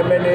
MNA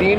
3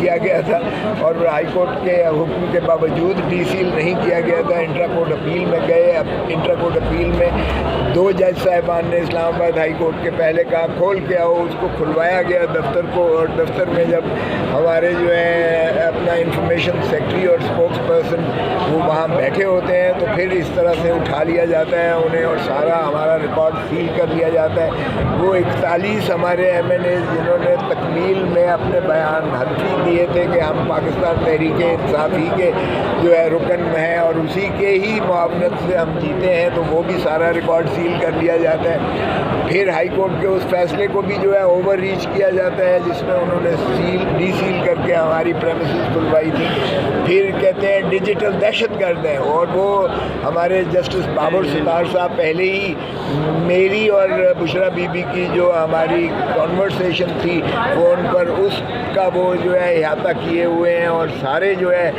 کیا گیا تھا اور ہائی کورٹ کے حکم کے باوجود ڈی سیل نہیں کیا گیا تھا. انٹرا کورٹ اپیل میں گئے. اب انٹرا کورٹ اپیل میں 2 جج صاحبان نے اسلام آباد ہائی کورٹ کے پہلے کہا کھول کے آؤ, اس کو کھلوایا گیا دفتر کو, اور دفتر میں جب ہمارے جو ہے اپنا انفارمیشن سیکرٹری اور اسپوکس پرسن وہ وہاں بیٹھے ہوتے ہیں تو پھر اس طرح سے اٹھا لیا جاتا ہے انہیں اور سارا ہمارا ریکارڈ سیل کر لیا جاتا ہے. وہ 41 ہمارے ایم این اے جنہوں نے تکمیل میں اپنے بیان حلفی دیے تھے کہ ہم پاکستان تحریک انصاف ہی کے جو ہے رکن میں ہیں اور اسی کے ہی معاونت سے ہم جیتے ہیں, تو وہ بھی سارا ریکارڈ سیل کر لیا جاتا ہے. پھر ہائی کورٹ کے اس فیصلے کو بھی جو ہے اوور ریچ کیا جاتا ہے جس میں انہوں نے ڈی سیل کر کے ہماری پریمیسز کھلوائی تھی. پھر کہتے ہیں ڈیجیٹل دہشت گرد ہے, اور وہ ہمارے جسٹس بابر ستار صاحب پہلے ہی میری اور بشرا بی بی کی جو ہماری کانورسیشن تھی فون پر اس کا وہ جو ہے احاطہ کیے ہوئے ہیں, اور سارے جو ہے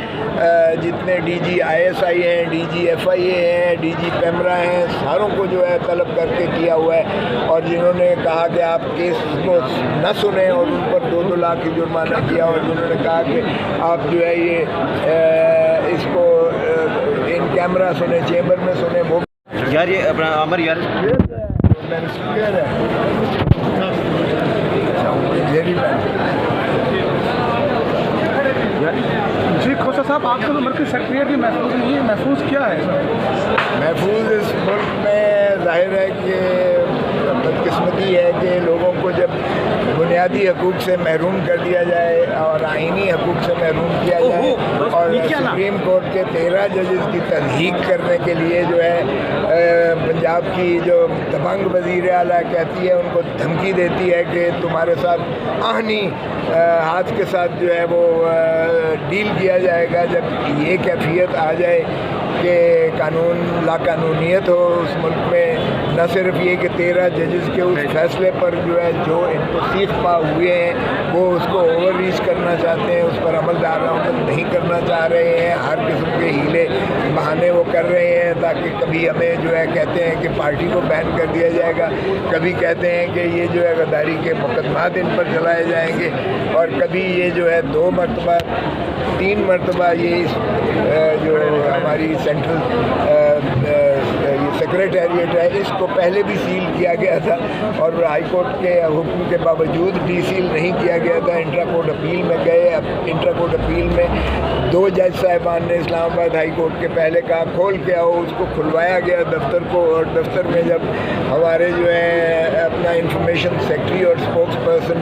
جتنے D G I S I ہیں, ڈی جی ایف آئی اے ہیں, ڈی جی پیمرا ہیں, ساروں کو جو ہے طلب کر کے کیا ہوا ہے. اور جنہوں نے کہا کہ آپ کیس کو نہ سنیں اور ان پر 2-2 لاکھ کی جرمانہ کیا, اور جنہوں نے کہا کہ آپ جو ہے یہ اس کو ان کیمرہ سنیں, چیمبر میں سنیں, وہ یار یہ اپنا عمر یار جی کھوسا صاحب, آپ کو تو مرکزی سیکریٹریٹ بھی محفوظ نہیں ہے, محفوظ کیا ہے؟ محفوظ اس ملک میں ظاہر ہے کہ بدقسمتی ہے کہ لوگوں کو جب بنیادی حقوق سے محروم کر دیا جائے اور آئینی حقوق سے محروم کیا جائے, اور سپریم کورٹ کے 13 ججز کی تصدیق کرنے کے لیے جو ہے پنجاب کی جو دبنگ وزیر اعلیٰ کہتی ہے, ان کو دھمکی دیتی ہے کہ تمہارے ساتھ آہنی ہاتھ کے ساتھ جو ہے وہ ڈیل کیا جائے گا. جب یہ کیفیت آ جائے کہ قانون لا قانونیت ہو اس ملک میں, نہ صرف یہ کہ 13 ججز کے اس فیصلے پر جو ہے جو ان کو سیخ پا ہوئے ہیں وہ اس کو اوور ریچ کرنا چاہتے ہیں, اس پر عمل درآمد نہیں کرنا چاہ رہے ہیں, ہر قسم کے ہیلے بہانے وہ کر رہے ہیں تاکہ کبھی ہمیں جو ہے کہتے ہیں کہ پارٹی کو بین کر دیا جائے گا, کبھی کہتے ہیں کہ یہ جو ہے غداری کے مقدمات ان پر چلائے جائیں گے, اور کبھی یہ جو ہے 2 مرتبہ 3 مرتبہ یہ جو ہماری سینٹرل سیکریٹریٹ ہے اس کو پہلے بھی سیل کیا گیا تھا اور ہائی کورٹ کے حکم کے باوجود ڈی سیل نہیں کیا گیا تھا. انٹرا کورٹ اپیل میں گئے. اب انٹرا کورٹ اپیل میں 2 جج صاحبان نے اسلام آباد ہائی کورٹ کے پہلے کہا کھول کے آؤ, اس کو کھلوایا گیا دفتر کو, اور دفتر میں جب ہمارے جو ہے اپنا انفارمیشن سیکرٹری اور اسپوکس پرسن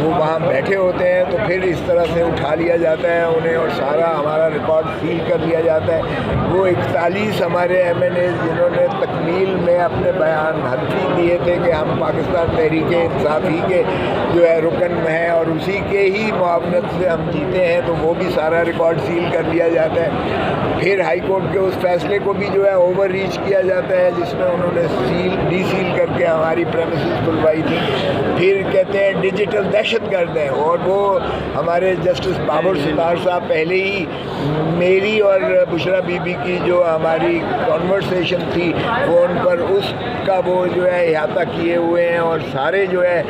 وہ وہاں بیٹھے ہوتے ہیں تو پھر اس طرح سے اٹھا لیا جاتا ہے انہیں اور سارا ہمارا ریکارڈ سیل کر لیا جاتا ہے. وہ 41 ہمارے ایم این اے جنہوں نے تکمیل میں اپنے بیان حلفی دیے تھے کہ ہم پاکستان تحریک انصاف ہی کے جو ہے رکن میں ہیں اور اسی کے ہی معاونت سے ہم جیتے ہیں, تو وہ بھی سارا ریکارڈ سیل کر لیا جاتا ہے. پھر ہائی کورٹ کے اس فیصلے کو بھی جو ہے اوور ریچ کیا جاتا ہے جس میں انہوں نے ڈی سیل کر کے ہماری پریمیسز کھلوائی تھی. پھر کہتے ہیں ڈیجیٹل دہشت گرد ہے, اور وہ ہمارے جسٹس بابر ستار صاحب پہلے ہی میری اور بشرا بی بی کی جو ہماری کانورسیشن تھی فون پر اس کا وہ جو ہے احاطہ کیے ہوئے ہیں, اور سارے جو ہے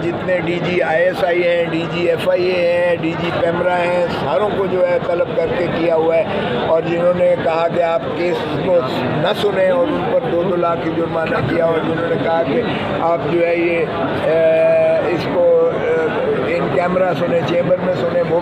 جتنے D G I S I ہیں, ڈی جی ایف آئی اے ہیں, ڈی جی پیمرا ہیں, ساروں کو جو ہے طلب کر کے کیا ہوا ہے. اور جنہوں نے کہا کہ آپ کیس کو نہ سنیں اور ان پر 2-2 لاکھ کی جرمانہ کیا, اور جنہوں نے کہا کہ آپ جو ہے یہ اس کو ان کیمرہ سنیں, چیمبر میں سنیں, وہ